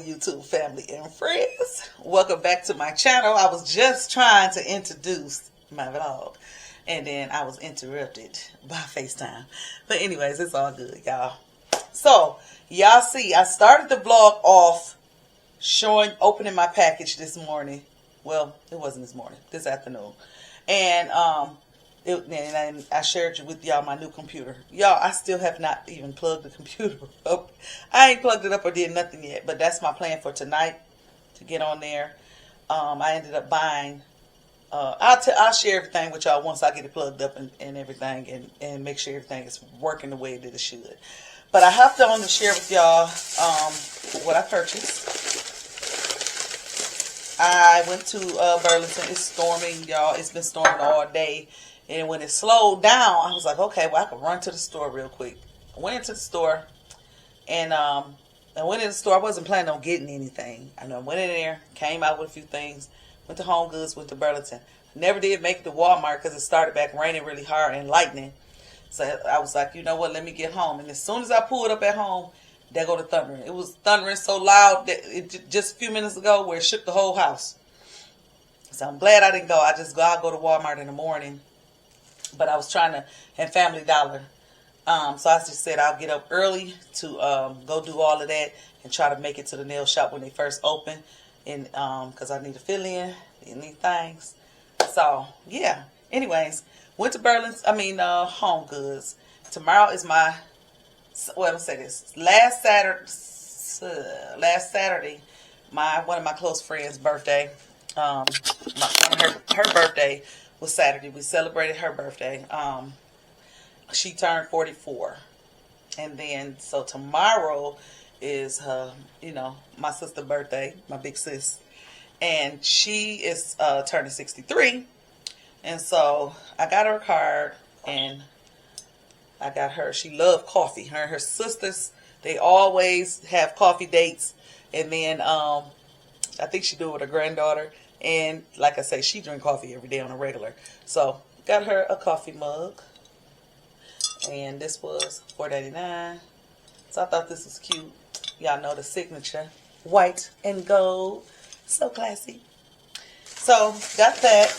YouTube family and friends. Welcome back to my channel. I was just trying to introduce my vlog and then I was interrupted by FaceTime. But anyways, it's all good, y'all. So, y'all see, I started the vlog off opening my package this morning. Well, it wasn't this morning, this afternoon. And and I shared with y'all my new computer. Y'all, I still have not even plugged the computer up. I ain't plugged it up or did nothing yet, but that's my plan for tonight, to get on there. I ended up buying, I'll share everything with y'all once I get it plugged up and everything, and make sure everything is working the way that it should. But I have to share with y'all what I purchased. I went to Burlington. It's storming, y'all. It's been storming all day. And when it slowed down, I was like, okay, well, I can run to the store real quick. I went into the store, and I wasn't planning on getting anything. I went in there, came out with a few things, went to Homegoods, went to Burlington. Never did make it to Walmart because it started back raining really hard and lightning. So I was like, you know what, let me get home. And as soon as I pulled up at home, there go the thundering. It was thundering so loud that just a few minutes ago where it shook the whole house. So I'm glad I didn't go. I'll go to Walmart in the morning. But I was trying to, and Family Dollar. So I just said I'll get up early to go do all of that and try to make it to the nail shop when they first open. And because I need to fill in these things. So yeah. Anyways, went to HomeGoods. Tomorrow is my, well, let's say this. Last Saturday, one of my close friends' birthday. Her birthday was Saturday. We celebrated her birthday. She turned 44. And then, so tomorrow is her, my sister's birthday, my big sis. And she is turning 63. And so I got her a card and I got her, she loved coffee. Her and her sisters, they always have coffee dates. And then I think she do it with her granddaughter. And like I say, she drink coffee every day on a regular. So got her a coffee mug. And this was $4.99. So I thought this was cute. Y'all know the signature. White and gold. So classy. So got that.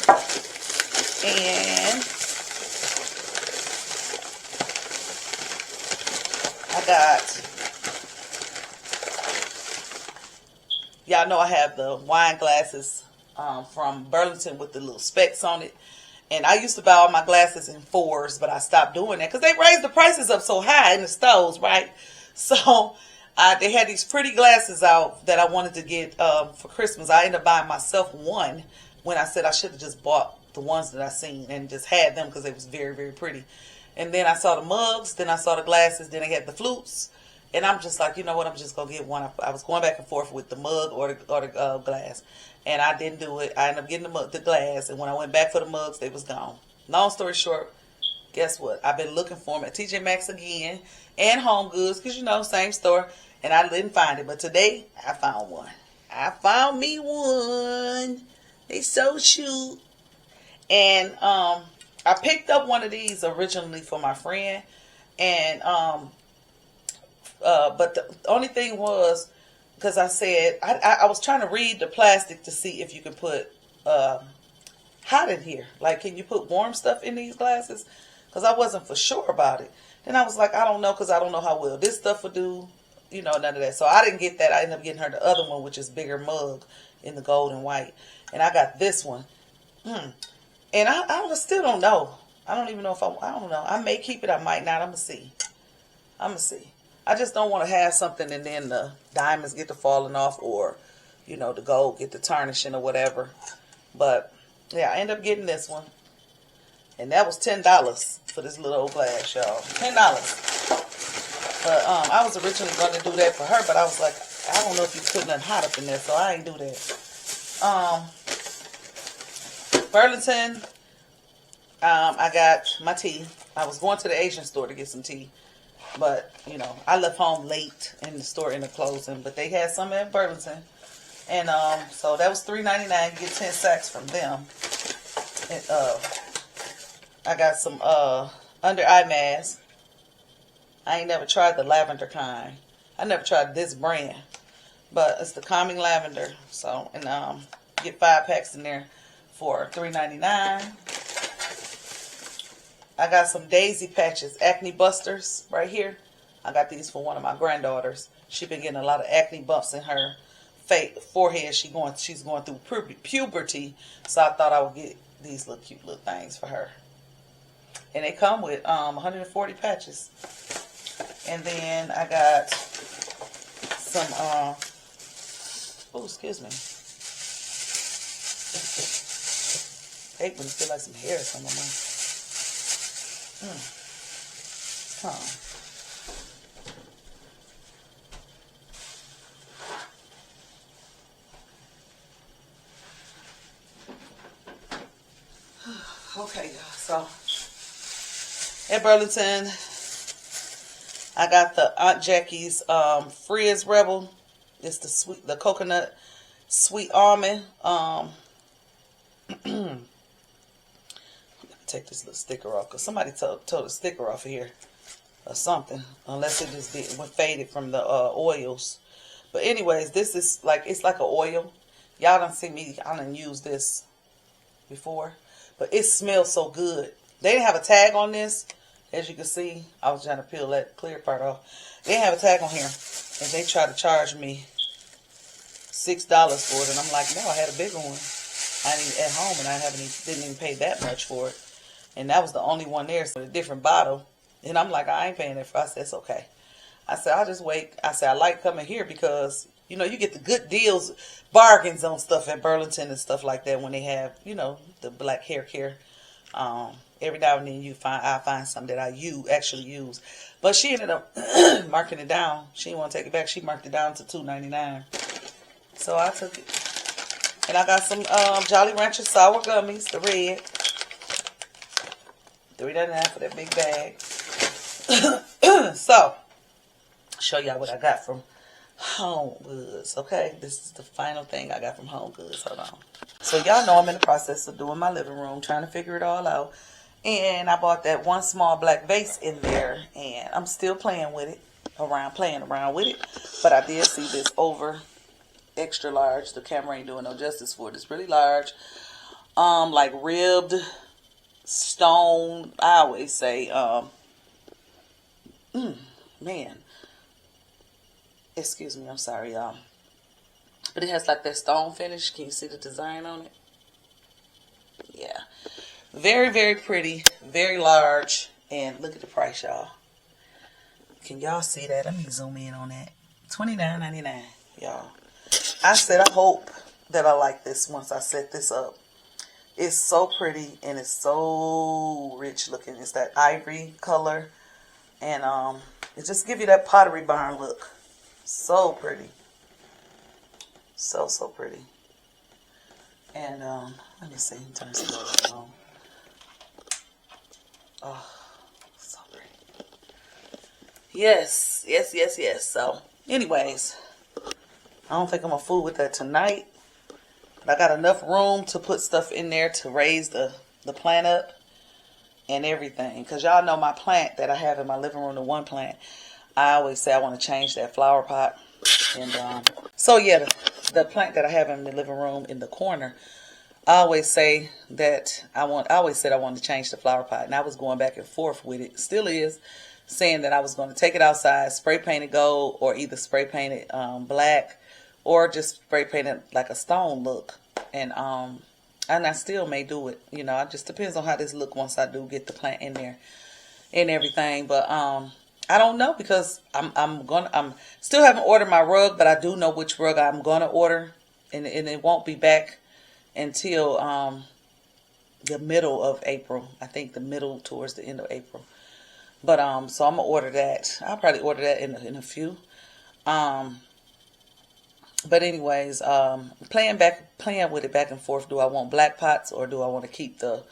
And I got, y'all know I have the wine glasses from Burlington with the little specs on it. And I used to buy all my glasses in 4s, but I stopped doing that because they raised the prices up so high in the stores, right? So they had these pretty glasses out that I wanted to get for Christmas. I ended up buying myself one when I said I should have just bought the ones that I seen and just had them because they was very, very pretty. And then I saw the mugs, then I saw the glasses, then they had the flutes. And I'm just like, you know what, I'm just going to get one. I was going back and forth with the mug or the glass. And I didn't do it. I ended up getting the glass. And when I went back for the mugs, they was gone. Long story short, guess what? I've been looking for them at TJ Maxx again and HomeGoods because, same store. And I didn't find it. But today, I found one. I found me one. They so cute. And I picked up one of these originally for my friend. And but the only thing was, because I said, I was trying to read the plastic to see if you could put hot in here. Like, can you put warm stuff in these glasses? Because I wasn't for sure about it. Then I was like, I don't know, because I don't know how well this stuff would do. None of that. So I didn't get that. I ended up getting her the other one, which is bigger mug in the gold and white. And I got this one. And I still don't know. I don't even know if I don't know. I may keep it. I might not. I'm going to see. I just don't want to have something and then the diamonds get to falling off or, the gold get to tarnishing or whatever. But, yeah, I ended up getting this one. And that was $10 for this little old glass, y'all. $10. But I was originally going to do that for her, but I was like, I don't know if you put nothing hot up in there, so I ain't do that. Burlington, I got my tea. I was going to the Asian store to get some tea. But, I left home late and the store ended up closing. But they had some at Burlington. And so that was $3.99. You get 10 sacks from them. And I got some under eye masks. I ain't never tried the lavender kind. I never tried this brand. But it's the calming lavender. So, and get 5 packs in there for $3.99. I got some daisy patches, acne busters right here. I got these for one of my granddaughters. She's been getting a lot of acne bumps in her forehead. She's going through puberty, so I thought I would get these little cute little things for her. And they come with 140 patches. And then I got some oh, excuse me. I hate when you feel like some hair or something on my Okay, y'all. So at Burlington, I got the Aunt Jackie's Frizz Rebel. It's the coconut sweet almond. Take this little sticker off because somebody tore the sticker off of here or something, unless it just went faded from the oils. But anyways, this is like, it's like an oil. Y'all done see me, I done used this before, but it smells so good. They didn't have a tag on this, as you can see. I was trying to peel that clear part off. They didn't have a tag on here, and they tried to charge me $6 for it, and I'm like, no, I had a bigger one. I ain't at home, and I didn't even pay that much for it. And that was the only one there, so a different bottle. And I'm like, I ain't paying that for it. I said, it's okay. I said, I'll just wait. I said, I like coming here because, you know, you get the good deals, bargains on stuff at Burlington and stuff like that when they have, you know, the black hair care. Every now and then I find something that I actually use. But she ended up marking it down. She didn't want to take it back. She marked it down to $2.99. So I took it. And I got some Jolly Rancher sour gummies, the red. $3.99 for that big bag. So, show y'all what I got from Homegoods. Okay, this is the final thing I got from Homegoods. Hold on. So y'all know I'm in the process of doing my living room, trying to figure it all out. And I bought that one small black vase in there, and I'm still playing with it, playing around with it. But I did see this over extra large. The camera ain't doing no justice for it. It's really large. Like ribbed stone. I always say, man. Excuse me, I'm sorry, y'all. But it has like that stone finish. Can you see the design on it? Yeah. Very, very pretty. Very large. And look at the price, y'all. Can y'all see that? Let me zoom in on that. $29.99, y'all. I said I hope that I like this once I set this up. It's so pretty and it's so rich looking. It's that ivory color. And it just gives you that Pottery Barn look. So pretty. So pretty. And let me see. Turn this light on. Oh, so pretty. Yes. So, anyways, I don't think I'm gonna fool with that tonight. But I got enough room to put stuff in there to raise the plant up and everything. Because y'all know my plant that I have in my living room, the one plant. I always say I want to change that flower pot. And so yeah, the plant that I have in the living room in the corner, I always say that I always said I wanted to change the flower pot. And I was going back and forth with it. Still is. Saying that I was going to take it outside, spray paint it gold, or either spray paint it black, or just spray paint it like a stone look. And I still may do it. You know, it just depends on how this look once I do get the plant in there and everything. But I don't know because I'm still haven't ordered my rug, but I do know which rug I'm gonna order, and it won't be back until the middle of April. I think the middle towards the end of April. But so I'm gonna order that. I'll probably order that in a few. But anyways, playing with it back and forth. Do I want black pots or do I want to keep the,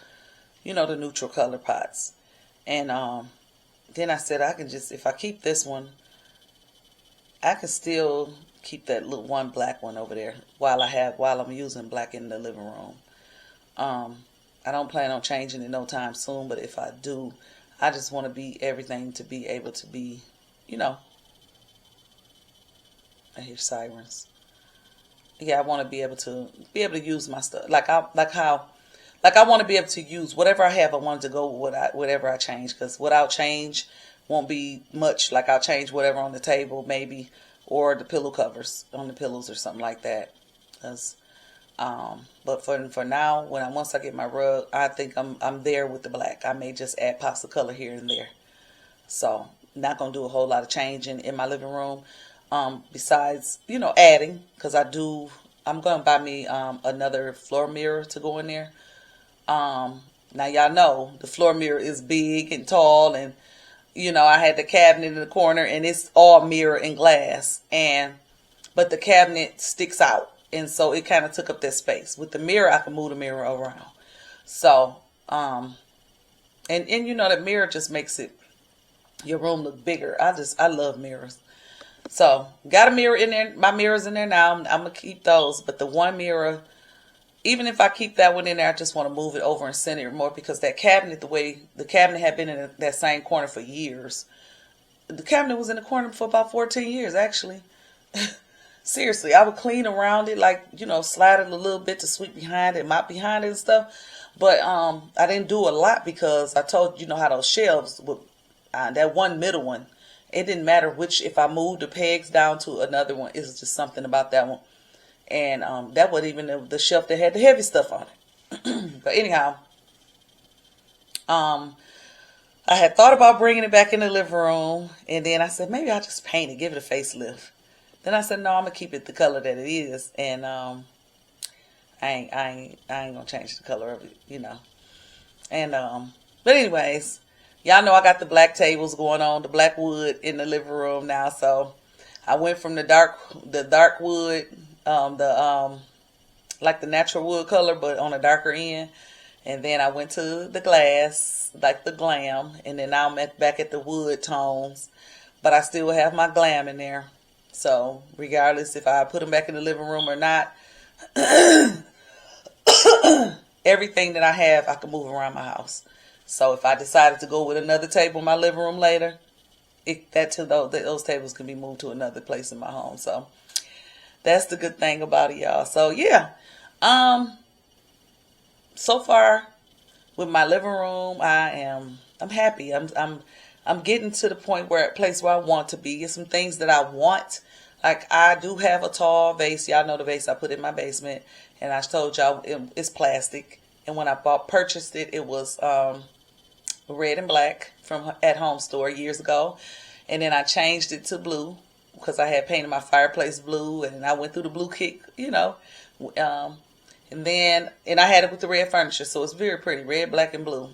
the neutral color pots? And then I said I can just, if I keep this one, I can still keep that little one black one over there while I'm using black in the living room. I don't plan on changing it no time soon, but if I do, I just want everything to be able to be, I hear sirens. Yeah, I want to be able to use my stuff like I want to be able to use whatever I have. I wanted to go with whatever I change, because what I'll change won't be much. Like I'll change whatever on the table maybe, or the pillow covers on the pillows or something like that. 'Cause, but for now, once I get my rug, I think I'm there with the black. I may just add pops of color here and there. So not gonna do a whole lot of changing in my living room. Besides, adding, because I'm gonna buy me another floor mirror to go in there. Now y'all know the floor mirror is big and tall, and I had the cabinet in the corner, and it's all mirror and glass, but the cabinet sticks out, and so it kind of took up that space. With the mirror, I can move the mirror around. So, and the mirror just makes your room look bigger. I love mirrors. So got a mirror in there. My mirror's in there now. I'm gonna keep those, but the one mirror, even if I keep that one in there, I just want to move it over and center it more, because that cabinet, the way the cabinet had been in that same corner for years. The cabinet was in the corner for about 14 years, actually. Seriously, I would clean around it, like, slide it a little bit to sweep behind it, mop behind it and stuff. But I didn't do a lot, because I told how those shelves, that one middle one, it didn't matter if I moved the pegs down to another one. It was just something about that one. And that wasn't even the shelf that had the heavy stuff on it. But anyhow, I had thought about bringing it back in the living room, and then I said maybe I'll just paint it, give it a facelift. Then I said no, I'm gonna keep it the color that it is, and I ain't gonna change the color of it, And but anyways, y'all know I got the black tables going on, the black wood in the living room now. So I went from the dark wood, like the natural wood color, but on a darker end. And then I went to the glass, like the glam. And then now I'm back at the wood tones. But I still have my glam in there. So regardless if I put them back in the living room or not, everything that I have, I can move around my house. So if I decided to go with another table in my living room later, those tables can be moved to another place in my home. So that's the good thing about it, y'all. So yeah, so far with my living room, I'm happy. I'm getting to the place where I want to be. There's some things that I want. Like I do have a tall vase. Y'all know the vase I put in my basement, and I told y'all it's plastic. And when I purchased it, it was red and black from at Home Store years ago, and then I changed it to blue because I had painted my fireplace blue, and I went through the blue kick, and I had it with the red furniture, so it's very pretty, red, black, and blue.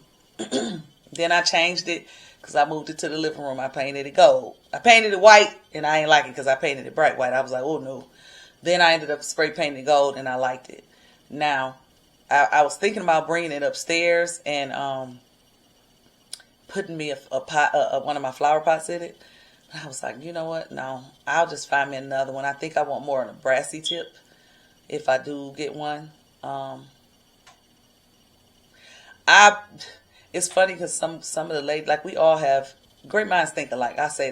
Then I changed it because I moved it to the living room. I painted it gold. I painted it white, and I ain't like it because I painted it bright white. I was like, oh no. Then I ended up spray painting it gold, and I liked it. Now, I was thinking about bringing it upstairs and putting me a pot, one of my flower pots in it. I was like, you know what? No, I'll just find me another one. I think I want more on a brassy tip if I do get one. It's funny because some of the ladies, like we all have, great minds think alike. I say